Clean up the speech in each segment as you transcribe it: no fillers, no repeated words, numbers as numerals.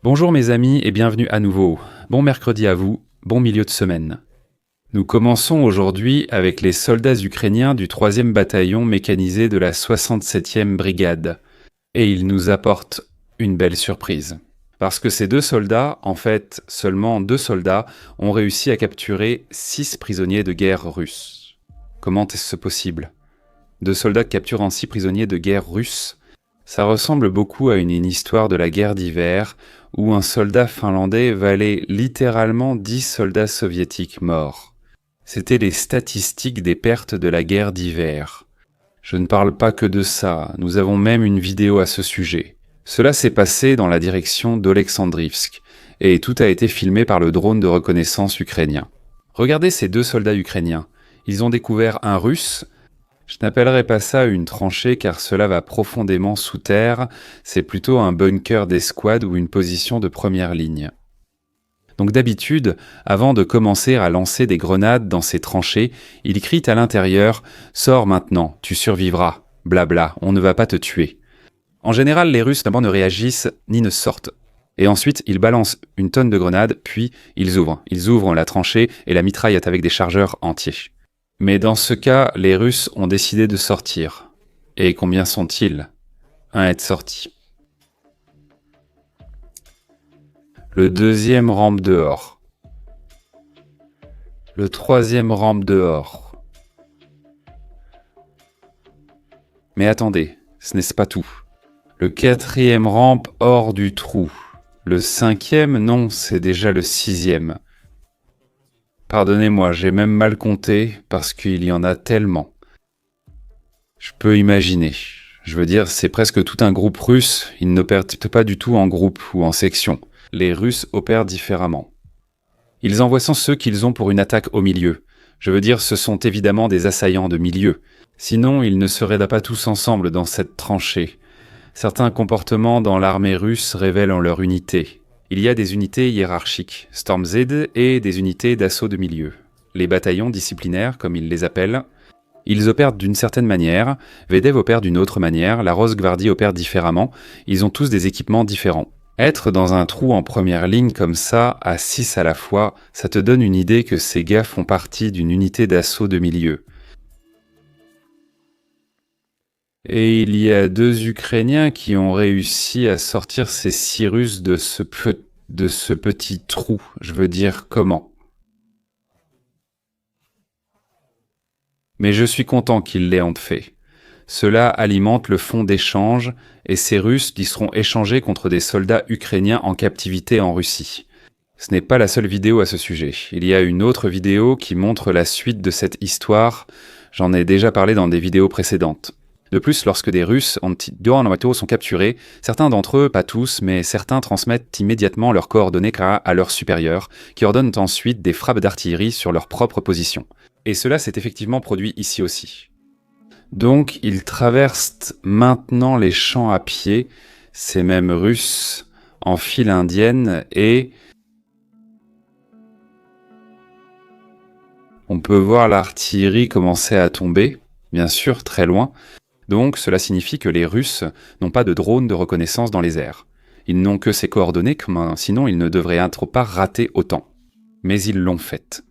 Bonjour mes amis et bienvenue à nouveau. Bon mercredi à vous, bon milieu de semaine. Nous commençons aujourd'hui avec les soldats ukrainiens du 3e bataillon mécanisé de la 67e brigade. Et ils nous apportent une belle surprise. Parce que ces deux soldats, en fait seulement 2 soldats, ont réussi à capturer 6 prisonniers de guerre russes. Comment est-ce possible ? 2 soldats capturant 6 prisonniers de guerre russes ? Ça ressemble beaucoup à une histoire de la guerre d'hiver, où un soldat finlandais valait littéralement 10 soldats soviétiques morts. C'étaient les statistiques des pertes de la guerre d'hiver. Je ne parle pas que de ça, nous avons même une vidéo à ce sujet. Cela s'est passé dans la direction d'Oleksandrivsk, et tout a été filmé par le drone de reconnaissance ukrainien. Regardez ces 2 soldats ukrainiens. Ils ont découvert un Russe. Je n'appellerai pas ça une tranchée car cela va profondément sous terre, c'est plutôt un bunker d'escouade ou une position de première ligne. Donc d'habitude, avant de commencer à lancer des grenades dans ces tranchées, il crie à l'intérieur « Sors maintenant, tu survivras, blabla, on ne va pas te tuer ». En général, les Russes d'abord ne réagissent ni ne sortent. Et ensuite, ils balancent une tonne de grenades, puis ils ouvrent. Ils ouvrent la tranchée et la mitraillent avec des chargeurs entiers. Mais dans ce cas, les Russes ont décidé de sortir. Et combien sont-ils à être sortis? Le 2e rampe dehors. Le 3e rampe dehors. Mais attendez, ce n'est pas tout. Le 4e rampe hors du trou. Le 5e, non, c'est déjà le 6e. Pardonnez-moi, j'ai même mal compté parce qu'il y en a tellement. Je peux imaginer. Je veux dire, c'est presque tout un groupe russe. Ils n'opèrent pas du tout en groupe ou en section. Les Russes opèrent différemment. Ils envoient sans ceux qu'ils ont pour une attaque au milieu. Je veux dire, ce sont évidemment des assaillants de milieu. Sinon, ils ne seraient pas tous ensemble dans cette tranchée. Certains comportements dans l'armée russe révèlent leur unité. Il y a des unités hiérarchiques, Storm Z, et des unités d'assaut de milieu. Les bataillons disciplinaires, comme ils les appellent, ils opèrent d'une certaine manière, Vedev opère d'une autre manière, la Rosgvardie opère différemment, ils ont tous des équipements différents. Être dans un trou en première ligne comme ça, à 6 à la fois, ça te donne une idée que ces gars font partie d'une unité d'assaut de milieu. Et il y a 2 Ukrainiens qui ont réussi à sortir ces 6 Russes de ce petit trou. Je veux dire, comment? Mais je suis content qu'ils l'aient fait. Cela alimente le fonds d'échange et ces Russes y seront échangés contre des soldats ukrainiens en captivité en Russie. Ce n'est pas la seule vidéo à ce sujet. Il y a une autre vidéo qui montre la suite de cette histoire. J'en ai déjà parlé dans des vidéos précédentes. De plus, lorsque des Russes sont capturés, certains d'entre eux, pas tous, mais certains transmettent immédiatement leurs coordonnées à leurs supérieurs, qui ordonnent ensuite des frappes d'artillerie sur leur propre position. Et cela s'est effectivement produit ici aussi. Donc, ils traversent maintenant les champs à pied, ces mêmes Russes, en file indienne, et on peut voir l'artillerie commencer à tomber, bien sûr, très loin. Donc, cela signifie que les Russes n'ont pas de drone de reconnaissance dans les airs. Ils n'ont que ces coordonnées, sinon ils ne devraient pas rater autant. Mais ils l'ont fait.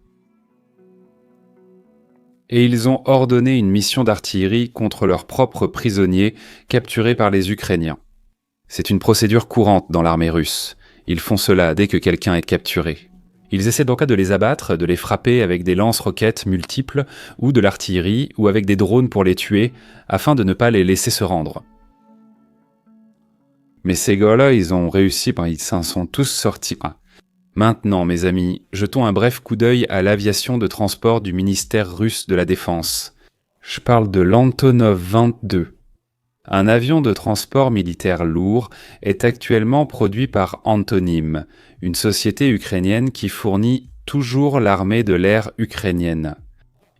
Et ils ont ordonné une mission d'artillerie contre leurs propres prisonniers capturés par les Ukrainiens. C'est une procédure courante dans l'armée russe. Ils font cela dès que quelqu'un est capturé. Ils essaient donc de les abattre, de les frapper avec des lance-roquettes multiples, ou de l'artillerie, ou avec des drones pour les tuer, afin de ne pas les laisser se rendre. Mais ces gars-là, ils ont réussi, ils s'en sont tous sortis. Maintenant, mes amis, jetons un bref coup d'œil à l'aviation de transport du ministère russe de la Défense. Je parle de l'Antonov 22. Un avion de transport militaire lourd est actuellement produit par Antonym, une société ukrainienne qui fournit toujours l'armée de l'air ukrainienne.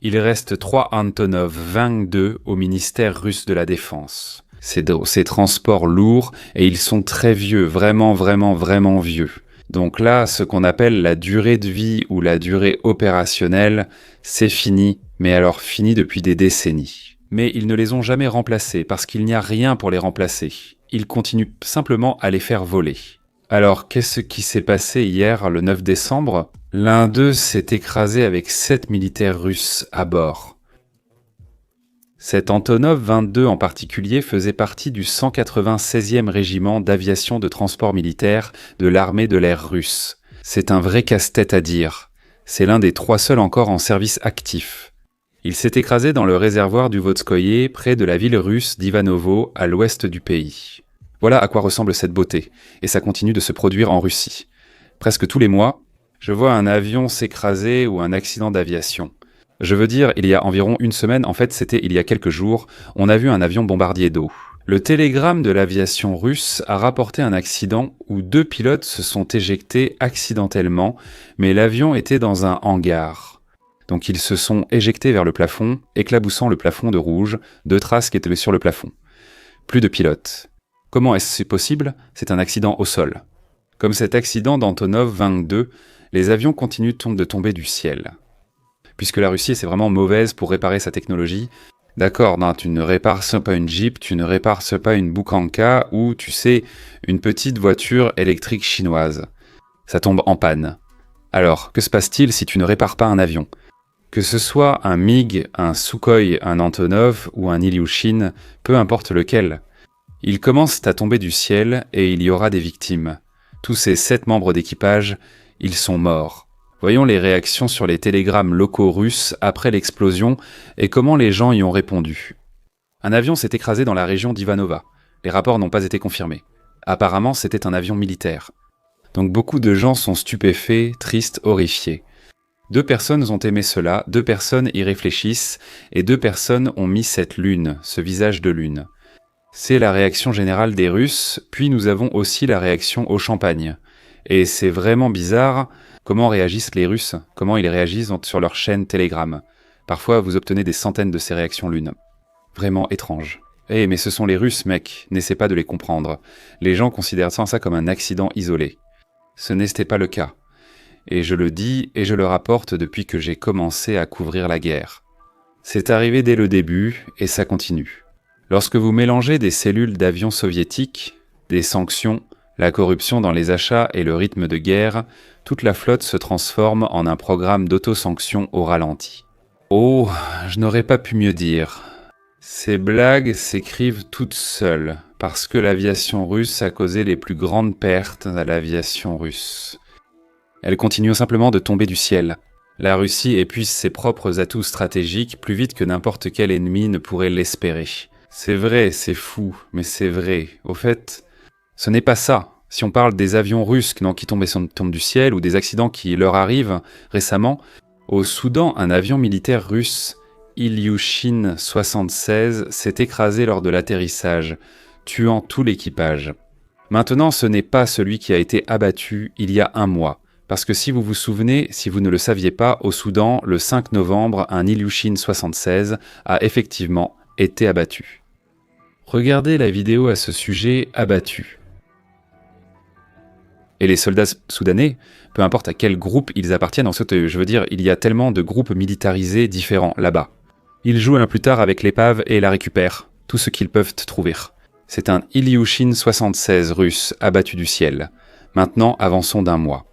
Il reste 3 Antonov 22 au ministère russe de la Défense. Ces transports lourds, et ils sont très vieux, vraiment vieux. Donc là, ce qu'on appelle la durée de vie ou la durée opérationnelle, c'est fini, mais alors fini depuis des décennies. Mais ils ne les ont jamais remplacés parce qu'il n'y a rien pour les remplacer. Ils continuent simplement à les faire voler. Alors, qu'est-ce qui s'est passé hier, le 9 décembre? L'un d'eux s'est écrasé avec 7 militaires russes à bord. Cet Antonov 22 en particulier faisait partie du 196e régiment d'aviation de transport militaire de l'armée de l'air russe. C'est un vrai casse-tête à dire. C'est l'un des 3 seuls encore en service actif. Il s'est écrasé dans le réservoir du Vodskoye, près de la ville russe d'Ivanovo, à l'ouest du pays. Voilà à quoi ressemble cette beauté, et ça continue de se produire en Russie. Presque tous les mois, je vois un avion s'écraser ou un accident d'aviation. Je veux dire, il y a environ une semaine, en fait c'était il y a quelques jours, on a vu un avion bombardier d'eau. Le télégramme de l'aviation russe a rapporté un accident où 2 pilotes se sont éjectés accidentellement, mais l'avion était dans un hangar. Donc ils se sont éjectés vers le plafond, éclaboussant le plafond de rouge, 2 traces qui étaient sur le plafond. Plus de pilotes. Comment est-ce possible? C'est un accident au sol. Comme cet accident d'Antonov 22, les avions continuent de tomber du ciel. Puisque la Russie c'est vraiment mauvaise pour réparer sa technologie, d'accord, non, tu ne répares pas une Jeep, tu ne répares pas une Bukhanka ou, tu sais, une petite voiture électrique chinoise. Ça tombe en panne. Alors, que se passe-t-il si tu ne répares pas un avion? Que ce soit un MiG, un Sukhoi, un Antonov ou un Ilyushin, peu importe lequel, ils commencent à tomber du ciel et il y aura des victimes. Tous ces 7 membres d'équipage, ils sont morts. Voyons les réactions sur les télégrammes locaux russes après l'explosion et comment les gens y ont répondu. Un avion s'est écrasé dans la région d'Ivanova. Les rapports n'ont pas été confirmés. Apparemment, c'était un avion militaire. Donc beaucoup de gens sont stupéfaits, tristes, horrifiés. 2 personnes ont aimé cela, 2 personnes y réfléchissent, et 2 personnes ont mis cette lune, ce visage de lune. C'est la réaction générale des Russes, puis nous avons aussi la réaction au champagne. Et c'est vraiment bizarre comment réagissent les Russes, comment ils réagissent sur leur chaîne Telegram. Parfois, vous obtenez des centaines de ces réactions lune. Vraiment étrange. Mais ce sont les Russes, mec, n'essaie pas de les comprendre. Les gens considèrent ça comme un accident isolé. Ce n'était pas le cas. Et je le dis et je le rapporte depuis que j'ai commencé à couvrir la guerre. C'est arrivé dès le début et ça continue. Lorsque vous mélangez des cellules d'avions soviétiques, des sanctions, la corruption dans les achats et le rythme de guerre, toute la flotte se transforme en un programme d'autosanction au ralenti. Oh, je n'aurais pas pu mieux dire. Ces blagues s'écrivent toutes seules, parce que l'aviation russe a causé les plus grandes pertes à l'aviation russe. Elle continue simplement de tomber du ciel. La Russie épuise ses propres atouts stratégiques plus vite que n'importe quel ennemi ne pourrait l'espérer. C'est vrai, c'est fou, mais c'est vrai. Au fait, ce n'est pas ça. Si on parle des avions russes qui tombent du ciel ou des accidents qui leur arrivent récemment, au Soudan, un avion militaire russe, Ilyushin 76, s'est écrasé lors de l'atterrissage, tuant tout l'équipage. Maintenant, ce n'est pas celui qui a été abattu il y a 1 mois. Parce que si vous vous souvenez, si vous ne le saviez pas, au Soudan, le 5 novembre, un Ilyushin 76 a effectivement été abattu. Regardez la vidéo à ce sujet abattu. Et les soldats soudanais, peu importe à quel groupe ils appartiennent, je veux dire, il y a tellement de groupes militarisés différents là-bas. Ils jouent un plus tard avec l'épave et la récupèrent, tout ce qu'ils peuvent trouver. C'est un Ilyushin 76 russe abattu du ciel. Maintenant, avançons d'1 mois.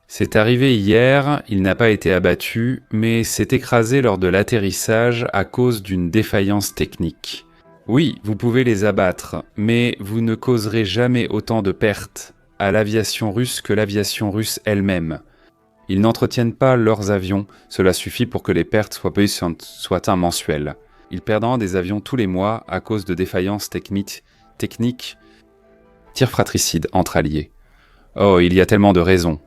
C'est arrivé hier, il n'a pas été abattu, mais s'est écrasé lors de l'atterrissage à cause d'une défaillance technique. Oui, vous pouvez les abattre, mais vous ne causerez jamais autant de pertes à l'aviation russe que l'aviation russe elle-même. Ils n'entretiennent pas leurs avions, cela suffit pour que les pertes soient mensuelles. Ils perdront des avions tous les mois à cause de défaillances techniques, tirs fratricides entre alliés. Oh, il y a tellement de raisons.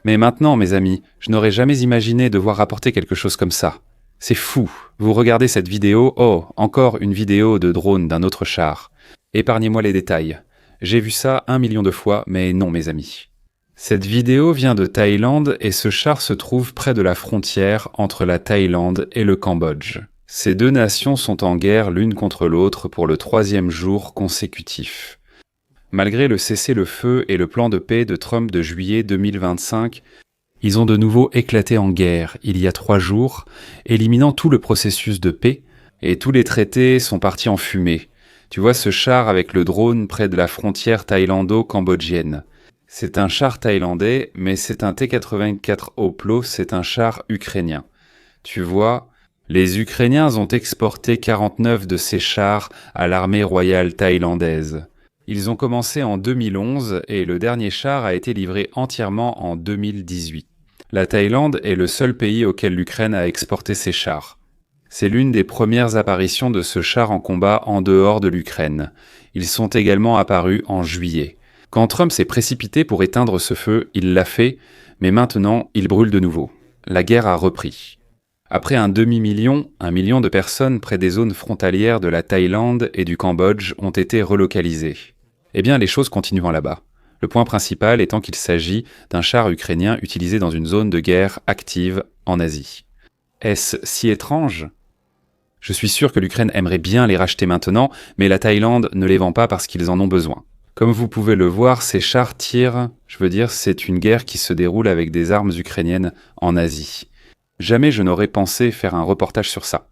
Mais maintenant, mes amis, je n'aurais jamais imaginé devoir rapporter quelque chose comme ça. C'est fou. Vous regardez cette vidéo, oh, encore une vidéo de drone d'un autre char. Épargnez-moi les détails. J'ai vu ça 1 million de fois, mais non, mes amis. Cette vidéo vient de Thaïlande et ce char se trouve près de la frontière entre la Thaïlande et le Cambodge. Ces 2 nations sont en guerre l'une contre l'autre pour le 3e jour consécutif. Malgré le cessez-le-feu et le plan de paix de Trump de juillet 2025, ils ont de nouveau éclaté en guerre il y a 3 jours, éliminant tout le processus de paix, et tous les traités sont partis en fumée. Tu vois ce char avec le drone près de la frontière thaïlando-cambodgienne. C'est un char thaïlandais, mais c'est un T-84 Oplo, c'est un char ukrainien. Tu vois, les Ukrainiens ont exporté 49 de ces chars à l'armée royale thaïlandaise. Ils ont commencé en 2011 et le dernier char a été livré entièrement en 2018. La Thaïlande est le seul pays auquel l'Ukraine a exporté ses chars. C'est l'une des premières apparitions de ce char en combat en dehors de l'Ukraine. Ils sont également apparus en juillet. Quand Trump s'est précipité pour éteindre ce feu, il l'a fait, mais maintenant il brûle de nouveau. La guerre a repris. Après un demi-million, 1 million de personnes près des zones frontalières de la Thaïlande et du Cambodge ont été relocalisées. Eh bien, les choses continuent là-bas. Le point principal étant qu'il s'agit d'un char ukrainien utilisé dans une zone de guerre active en Asie. Est-ce si étrange ? Je suis sûr que l'Ukraine aimerait bien les racheter maintenant, mais la Thaïlande ne les vend pas parce qu'ils en ont besoin. Comme vous pouvez le voir, ces chars tirent, c'est une guerre qui se déroule avec des armes ukrainiennes en Asie. Jamais je n'aurais pensé faire un reportage sur ça.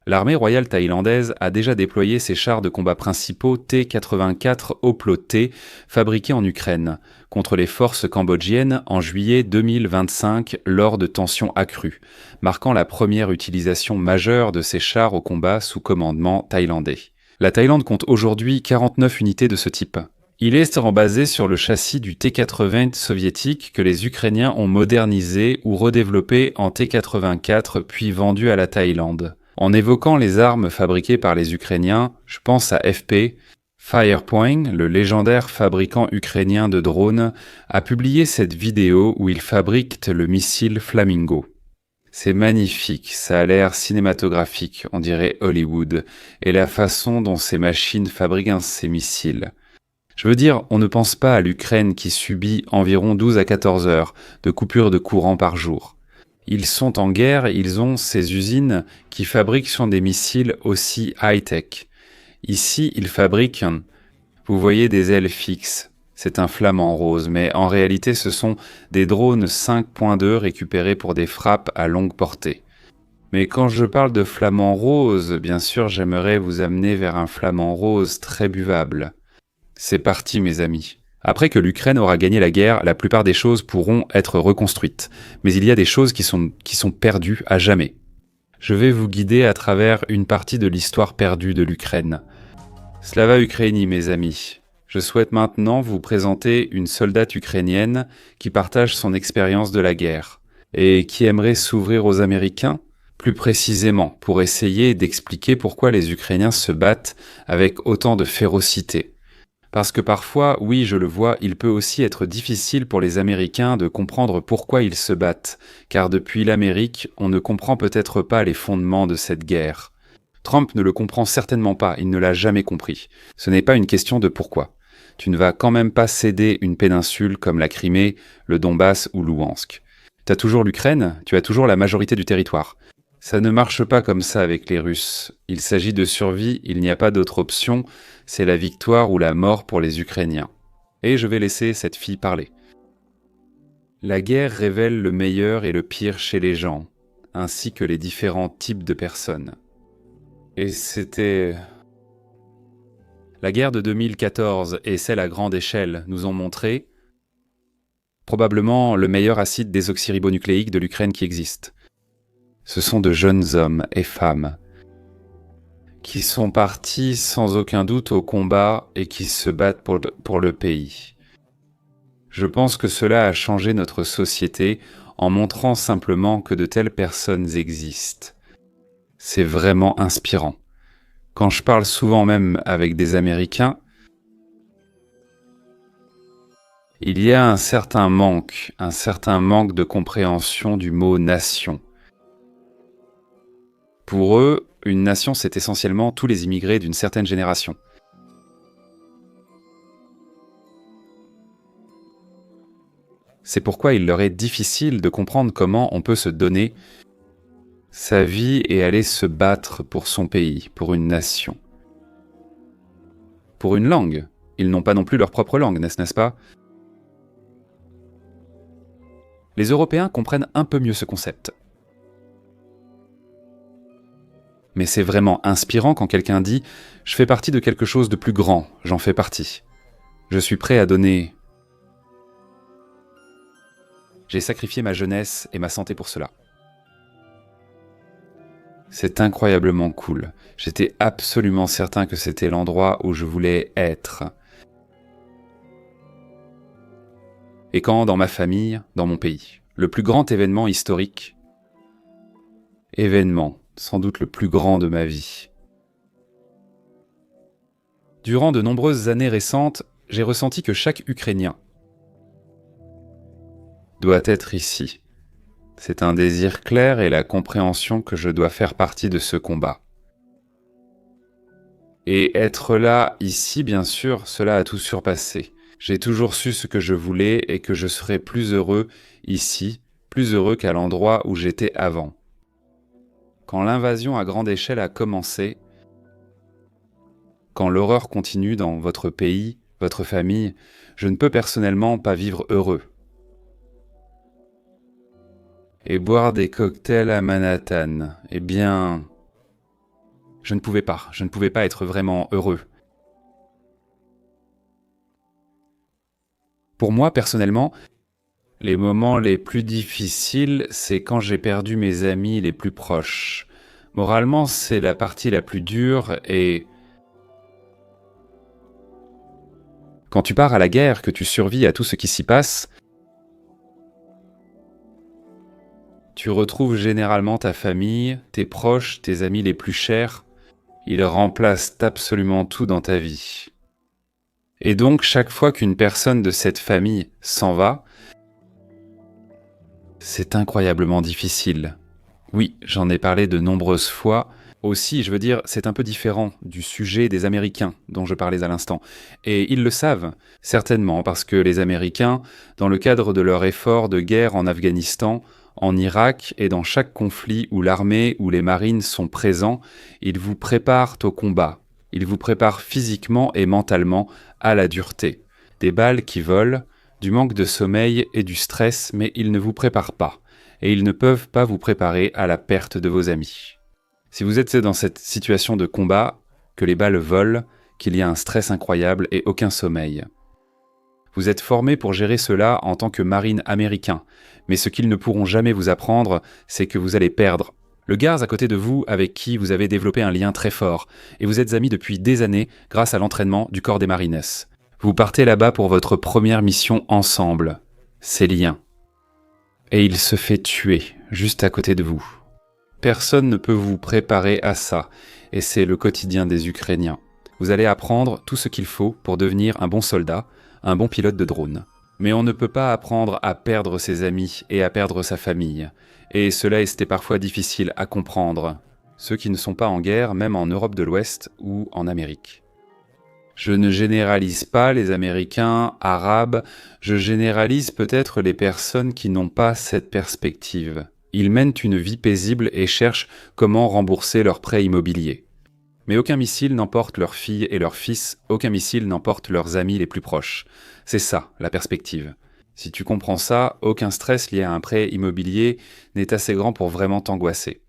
L'armée royale thaïlandaise a déjà déployé ses chars de combat principaux T-84 Oplo T fabriqués en Ukraine contre les forces cambodgiennes en juillet 2025 lors de tensions accrues, marquant la première utilisation majeure de ces chars au combat sous commandement thaïlandais. La Thaïlande compte aujourd'hui 49 unités de ce type. Il est basé sur le châssis du T-80 soviétique que les Ukrainiens ont modernisé ou redéveloppé en T-84 puis vendu à la Thaïlande. En évoquant les armes fabriquées par les Ukrainiens, je pense à FP. Firepoint, le légendaire fabricant ukrainien de drones, a publié cette vidéo où il fabrique le missile Flamingo. C'est magnifique, ça a l'air cinématographique, on dirait Hollywood, et la façon dont ces machines fabriquent ces missiles. Je veux dire, on ne pense pas à l'Ukraine qui subit environ 12 à 14 heures de coupure de courant par jour. Ils sont en guerre, ils ont ces usines qui fabriquent des missiles aussi high-tech. Ici, ils fabriquent, vous voyez, des ailes fixes. C'est un flamant rose, mais en réalité, ce sont des drones 5.2 récupérés pour des frappes à longue portée. Mais quand je parle de flamant rose, bien sûr, j'aimerais vous amener vers un flamant rose très buvable. C'est parti, mes amis. Après que l'Ukraine aura gagné la guerre, la plupart des choses pourront être reconstruites. Mais il y a des choses qui sont perdues à jamais. Je vais vous guider à travers une partie de l'histoire perdue de l'Ukraine. Slava Ukraini, mes amis. Je souhaite maintenant vous présenter une soldate ukrainienne qui partage son expérience de la guerre et qui aimerait s'ouvrir aux Américains, plus précisément pour essayer d'expliquer pourquoi les Ukrainiens se battent avec autant de férocité. Parce que parfois, oui, je le vois, il peut aussi être difficile pour les Américains de comprendre pourquoi ils se battent, car depuis l'Amérique, on ne comprend peut-être pas les fondements de cette guerre. Trump ne le comprend certainement pas, il ne l'a jamais compris. Ce n'est pas une question de pourquoi. Tu ne vas quand même pas céder une péninsule comme la Crimée, le Donbass ou Louhansk. Tu as toujours l'Ukraine, tu as toujours la majorité du territoire. Ça ne marche pas comme ça avec les Russes. Il s'agit de survie, il n'y a pas d'autre option, c'est la victoire ou la mort pour les Ukrainiens. Et je vais laisser cette fille parler. La guerre révèle le meilleur et le pire chez les gens, ainsi que les différents types de personnes. Et c'était... La guerre de 2014 et celle à grande échelle nous ont montré probablement le meilleur acide désoxyribonucléique de l'Ukraine qui existe. Ce sont de jeunes hommes et femmes qui sont partis sans aucun doute au combat et qui se battent pour le pays. Je pense que cela a changé notre société en montrant simplement que de telles personnes existent. C'est vraiment inspirant. Quand je parle souvent même avec des Américains, il y a un certain manque de compréhension du mot « nation ». Pour eux, une nation, c'est essentiellement tous les immigrés d'une certaine génération. C'est pourquoi il leur est difficile de comprendre comment on peut se donner sa vie et aller se battre pour son pays, pour une nation. Pour une langue. Ils n'ont pas non plus leur propre langue, n'est-ce pas ? Les Européens comprennent un peu mieux ce concept. Mais c'est vraiment inspirant quand quelqu'un dit « Je fais partie de quelque chose de plus grand, j'en fais partie. Je suis prêt à donner J'ai sacrifié ma jeunesse et ma santé pour cela. C'est incroyablement cool. J'étais absolument certain que c'était l'endroit où je voulais être. Et quand, dans ma famille, dans mon pays, le plus grand événement historique, événement, sans doute le plus grand de ma vie. Durant de nombreuses années récentes, j'ai ressenti que chaque Ukrainien doit être ici. C'est un désir clair et la compréhension que je dois faire partie de ce combat. Et être là, ici, bien sûr, cela a tout surpassé. J'ai toujours su ce que je voulais et que je serais plus heureux ici, plus heureux qu'à l'endroit où j'étais avant. Quand l'invasion à grande échelle a commencé, quand l'horreur continue dans votre pays, votre famille, je ne peux personnellement pas vivre heureux. Et boire des cocktails à Manhattan, eh bien, je ne pouvais pas être vraiment heureux. Pour moi, personnellement, les moments les plus difficiles, c'est quand j'ai perdu mes amis les plus proches. Moralement, c'est la partie la plus dure et... Quand tu pars à la guerre, que tu survis à tout ce qui s'y passe, tu retrouves généralement ta famille, tes proches, tes amis les plus chers. Ils remplacent absolument tout dans ta vie. Et donc, chaque fois qu'une personne de cette famille s'en va, c'est incroyablement difficile. Oui, j'en ai parlé de nombreuses fois. Aussi, je veux dire, c'est un peu différent du sujet des Américains dont je parlais à l'instant. Et ils le savent, certainement, parce que les Américains, dans le cadre de leur effort de guerre en Afghanistan, en Irak et dans chaque conflit où l'armée ou les marines sont présents, ils vous préparent au combat. Ils vous préparent physiquement et mentalement à la dureté. Des balles qui volent, du manque de sommeil et du stress, mais ils ne vous préparent pas. Et ils ne peuvent pas vous préparer à la perte de vos amis. Si vous êtes dans cette situation de combat, que les balles volent, qu'il y a un stress incroyable et aucun sommeil. Vous êtes formé pour gérer cela en tant que marine américain, mais ce qu'ils ne pourront jamais vous apprendre, c'est que vous allez perdre le gars à côté de vous avec qui vous avez développé un lien très fort, et vous êtes amis depuis des années grâce à l'entraînement du corps des marines. Vous partez là-bas pour votre première mission ensemble, ces liens. Et il se fait tuer, juste à côté de vous. Personne ne peut vous préparer à ça, et c'est le quotidien des Ukrainiens. Vous allez apprendre tout ce qu'il faut pour devenir un bon soldat, un bon pilote de drone. Mais on ne peut pas apprendre à perdre ses amis et à perdre sa famille. Et cela c'était parfois difficile à comprendre. Ceux qui ne sont pas en guerre, même en Europe de l'Ouest ou en Amérique. Je ne généralise pas les Américains, Arabes, je généralise peut-être les personnes qui n'ont pas cette perspective. Ils mènent une vie paisible et cherchent comment rembourser leurs prêts immobiliers. Mais aucun missile n'emporte leurs filles et leurs fils, aucun missile n'emporte leurs amis les plus proches. C'est ça, la perspective. Si tu comprends ça, aucun stress lié à un prêt immobilier n'est assez grand pour vraiment t'angoisser.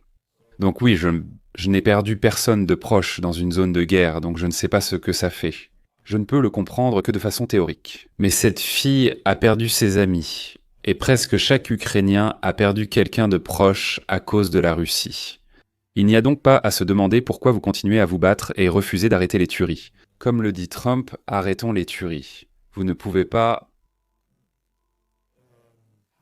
Donc oui, je n'ai perdu personne de proche dans une zone de guerre, donc je ne sais pas ce que ça fait. Je ne peux le comprendre que de façon théorique. Mais cette fille a perdu ses amis, et presque chaque Ukrainien a perdu quelqu'un de proche à cause de la Russie. Il n'y a donc pas à se demander pourquoi vous continuez à vous battre et refuser d'arrêter les tueries. Comme le dit Trump, arrêtons les tueries. Vous ne pouvez pas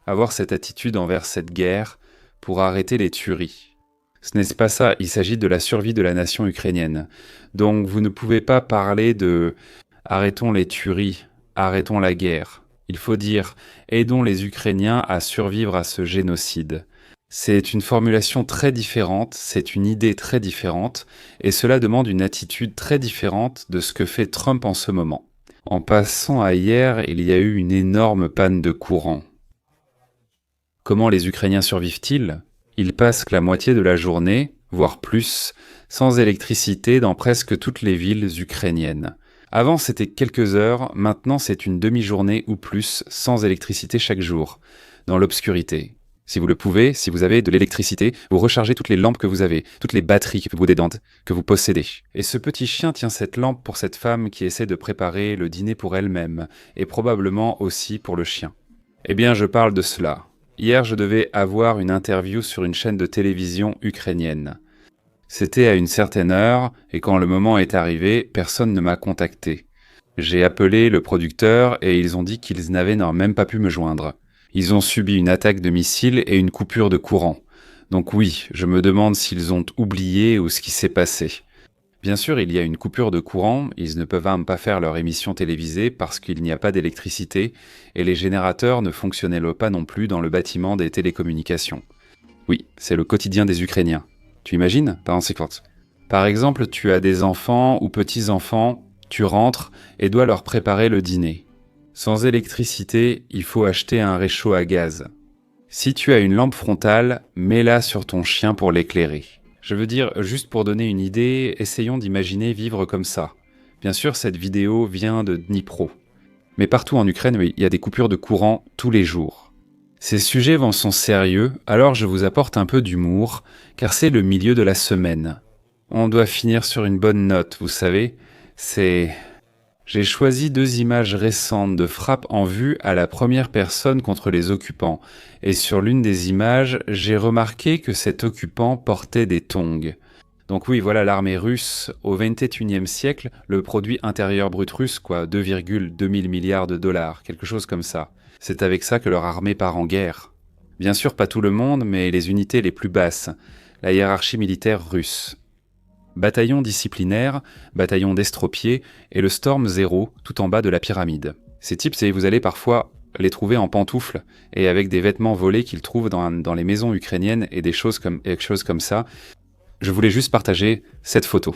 avoir cette attitude envers cette guerre pour arrêter les tueries. Ce n'est pas ça, il s'agit de la survie de la nation ukrainienne. Donc vous ne pouvez pas parler de « arrêtons les tueries, arrêtons la guerre ». Il faut dire « aidons les Ukrainiens à survivre à ce génocide ». C'est une formulation très différente, c'est une idée très différente, et cela demande une attitude très différente de ce que fait Trump en ce moment. En passant à hier, il y a eu une énorme panne de courant. Comment les Ukrainiens survivent-ils ? Ils passent la moitié de la journée, voire plus, sans électricité dans presque toutes les villes ukrainiennes. Avant c'était quelques heures, maintenant c'est une demi-journée ou plus sans électricité chaque jour, dans l'obscurité. Si vous le pouvez, si vous avez de l'électricité, vous rechargez toutes les lampes que vous avez, toutes les batteries que vous dédentez, que vous possédez. Et ce petit chien tient cette lampe pour cette femme qui essaie de préparer le dîner pour elle-même, et probablement aussi pour le chien. Eh bien, je parle de cela. Hier, je devais avoir une interview sur une chaîne de télévision ukrainienne. C'était à une certaine heure, et quand le moment est arrivé, personne ne m'a contacté. J'ai appelé le producteur et ils ont dit qu'ils n'avaient même pas pu me joindre. Ils ont subi une attaque de missile et une coupure de courant. Donc oui, je me demande s'ils ont oublié ou ce qui s'est passé. Bien sûr, il y a une coupure de courant, ils ne peuvent même pas faire leur émission télévisée parce qu'il n'y a pas d'électricité et les générateurs ne fonctionnaient pas non plus dans le bâtiment des télécommunications. Oui, c'est le quotidien des Ukrainiens. Tu imagines? Par exemple, tu as des enfants ou petits-enfants, tu rentres et dois leur préparer le dîner. Sans électricité, il faut acheter un réchaud à gaz. Si tu as une lampe frontale, mets-la sur ton chien pour l'éclairer. Je veux dire, juste pour donner une idée, essayons d'imaginer vivre comme ça. Bien sûr, cette vidéo vient de Dnipro. Mais partout en Ukraine, oui, il y a des coupures de courant tous les jours. Ces sujets sont sérieux, alors je vous apporte un peu d'humour, car c'est le milieu de la semaine. On doit finir sur une bonne note, vous savez. J'ai choisi 2 images récentes de frappes en vue à la première personne contre les occupants, et sur l'une des images, j'ai remarqué que cet occupant portait des tongs. Donc oui, voilà l'armée russe au XXIe siècle, le produit intérieur brut russe, 2,2 milliards de dollars, quelque chose comme ça. C'est avec ça que leur armée part en guerre. Bien sûr, pas tout le monde, mais les unités les plus basses, la hiérarchie militaire russe. Bataillon disciplinaire, bataillon d'estropiés et le Storm Zero tout en bas de la pyramide. Ces types, vous allez parfois les trouver en pantoufles et avec des vêtements volés qu'ils trouvent dans les maisons ukrainiennes et des choses comme ça. Je voulais juste partager cette photo.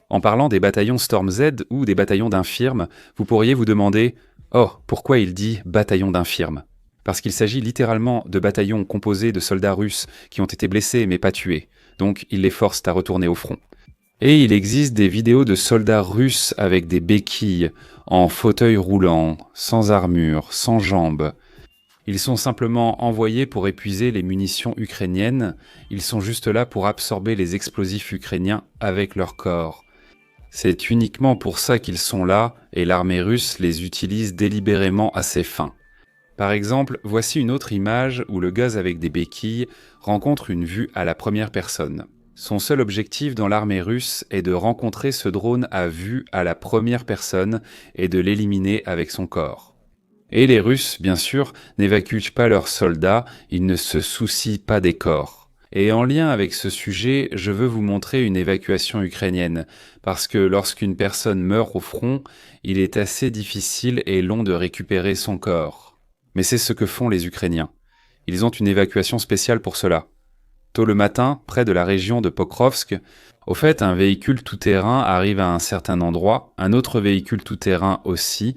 En parlant des bataillons Storm Z ou des bataillons d'infirmes, vous pourriez vous demander « Oh, pourquoi il dit bataillon d'infirmes ?» Parce qu'il s'agit littéralement de bataillons composés de soldats russes qui ont été blessés mais pas tués. Donc ils les forcent à retourner au front. Et il existe des vidéos de soldats russes avec des béquilles, en fauteuil roulant, sans armure, sans jambes. Ils sont simplement envoyés pour épuiser les munitions ukrainiennes, ils sont juste là pour absorber les explosifs ukrainiens avec leur corps. C'est uniquement pour ça qu'ils sont là, et l'armée russe les utilise délibérément à ses fins. Par exemple, voici une autre image où le gaz avec des béquilles rencontre une vue à la première personne. Son seul objectif dans l'armée russe est de rencontrer ce drone à vue à la première personne et de l'éliminer avec son corps. Et les Russes, bien sûr, n'évacuent pas leurs soldats, ils ne se soucient pas des corps. Et en lien avec ce sujet, je veux vous montrer une évacuation ukrainienne, parce que lorsqu'une personne meurt au front, il est assez difficile et long de récupérer son corps. Mais c'est ce que font les Ukrainiens. Ils ont une évacuation spéciale pour cela. Tôt le matin, près de la région de Pokrovsk, au fait, un véhicule tout-terrain arrive à un certain endroit, un autre véhicule tout-terrain aussi,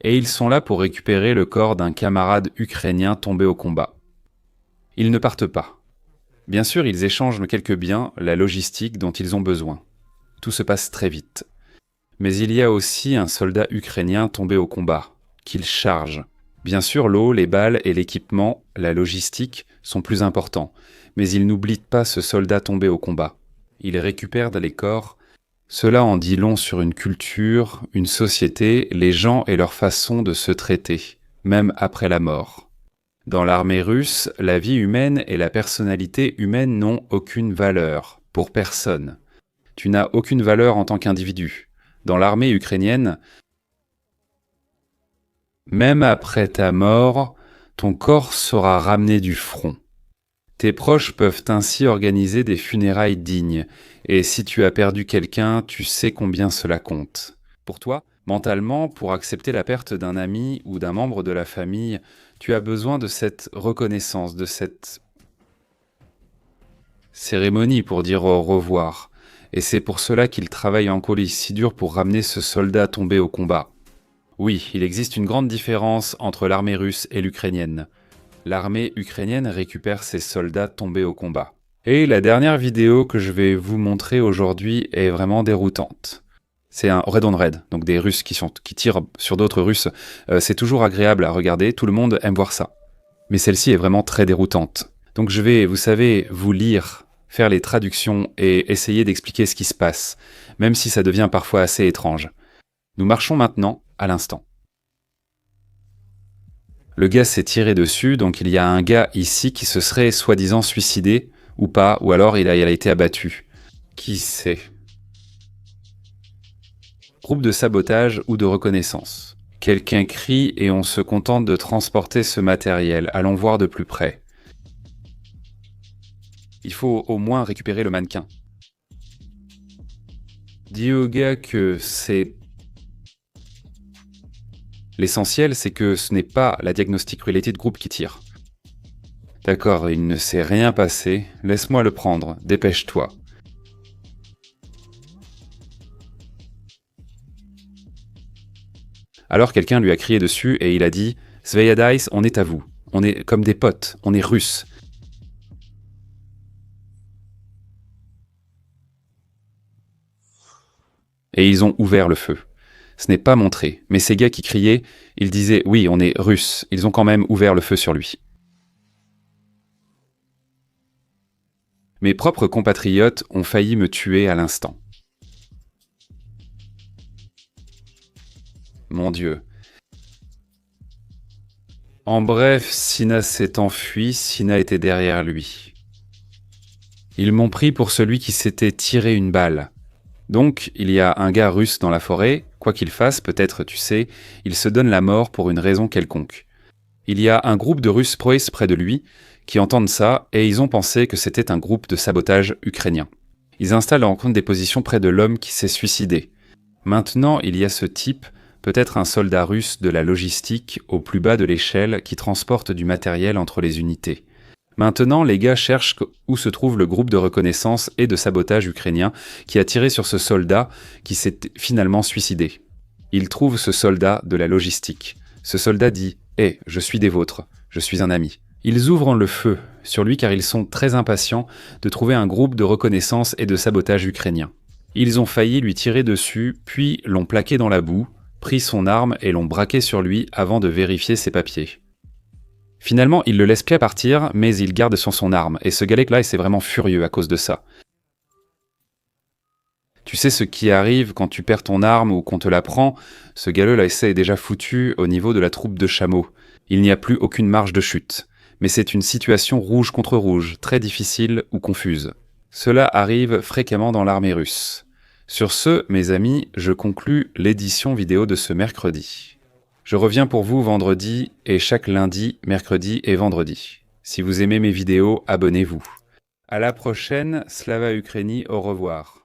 et ils sont là pour récupérer le corps d'un camarade ukrainien tombé au combat. Ils ne partent pas. Bien sûr, ils échangent quelques biens, la logistique dont ils ont besoin. Tout se passe très vite. Mais il y a aussi un soldat ukrainien tombé au combat, qu'ils chargent. Bien sûr, l'eau, les balles et l'équipement, la logistique, sont plus importants, mais ils n'oublient pas ce soldat tombé au combat. Ils récupèrent les corps. Cela en dit long sur une culture, une société, les gens et leur façon de se traiter, même après la mort. Dans l'armée russe, la vie humaine et la personnalité humaine n'ont aucune valeur, pour personne. Tu n'as aucune valeur en tant qu'individu. Dans l'armée ukrainienne, même après ta mort, ton corps sera ramené du front. Tes proches peuvent ainsi organiser des funérailles dignes, et si tu as perdu quelqu'un, tu sais combien cela compte. Pour toi, mentalement, pour accepter la perte d'un ami ou d'un membre de la famille, tu as besoin de cette reconnaissance, de cette cérémonie pour dire au revoir. Et c'est pour cela qu'il travaille en coulisses si dur pour ramener ce soldat tombé au combat. Oui, il existe une grande différence entre l'armée russe et l'ukrainienne. L'armée ukrainienne récupère ses soldats tombés au combat. Et la dernière vidéo que je vais vous montrer aujourd'hui est vraiment déroutante. C'est un Red on Red, donc des Russes qui tirent sur d'autres Russes. C'est toujours agréable à regarder, tout le monde aime voir ça. Mais celle-ci est vraiment très déroutante. Donc je vais, vous savez, vous lire, faire les traductions et essayer d'expliquer ce qui se passe, même si ça devient parfois assez étrange. Nous marchons maintenant à l'instant. Le gars s'est tiré dessus, donc il y a un gars ici qui se serait soi-disant suicidé, ou pas, ou alors il a été abattu. Qui sait? Groupe de sabotage ou de reconnaissance. Quelqu'un crie et on se contente de transporter ce matériel. Allons voir de plus près. Il faut au moins récupérer le mannequin. Dis au gars que c'est... L'essentiel, c'est que ce n'est pas la Diagnostic Related Group qui tire. D'accord, il ne s'est rien passé. Laisse-moi le prendre. Dépêche-toi. Alors quelqu'un lui a crié dessus et il a dit « Sveyadais, on est à vous. On est comme des potes. On est russes. » Et ils ont ouvert le feu. Ce n'est pas montré, mais ces gars qui criaient, ils disaient « Oui, on est russes ». Ils ont quand même ouvert le feu sur lui. Mes propres compatriotes ont failli me tuer à l'instant. Mon Dieu. En bref, Sina s'est enfui, Sina était derrière lui. Ils m'ont pris pour celui qui s'était tiré une balle. Donc, il y a un gars russe dans la forêt, quoi qu'il fasse, peut-être, tu sais, il se donne la mort pour une raison quelconque. Il y a un groupe de Russes pro-russes près de lui qui entendent ça et ils ont pensé que c'était un groupe de sabotage ukrainien. Ils installent en compte des positions près de l'homme qui s'est suicidé. Maintenant, il y a ce type, peut-être un soldat russe de la logistique au plus bas de l'échelle qui transporte du matériel entre les unités. Maintenant, les gars cherchent où se trouve le groupe de reconnaissance et de sabotage ukrainien qui a tiré sur ce soldat qui s'est finalement suicidé. Ils trouvent ce soldat de la logistique. Ce soldat dit « Hé, je suis des vôtres, je suis un ami ». Ils ouvrent le feu sur lui car ils sont très impatients de trouver un groupe de reconnaissance et de sabotage ukrainien. Ils ont failli lui tirer dessus, puis l'ont plaqué dans la boue, pris son arme et l'ont braqué sur lui avant de vérifier ses papiers. Finalement, il le laisse bien partir, mais il garde son arme, et ce gars-là, c'est vraiment furieux à cause de ça. Tu sais ce qui arrive quand tu perds ton arme ou qu'on te la prend, ce gars-là est déjà foutu au niveau de la troupe de chameaux. Il n'y a plus aucune marge de chute. Mais c'est une situation rouge contre rouge, très difficile ou confuse. Cela arrive fréquemment dans l'armée russe. Sur ce, mes amis, je conclus l'édition vidéo de ce mercredi. Je reviens pour vous vendredi et chaque lundi, mercredi et vendredi. Si vous aimez mes vidéos, abonnez-vous. À la prochaine, Slava Ukraini, au revoir.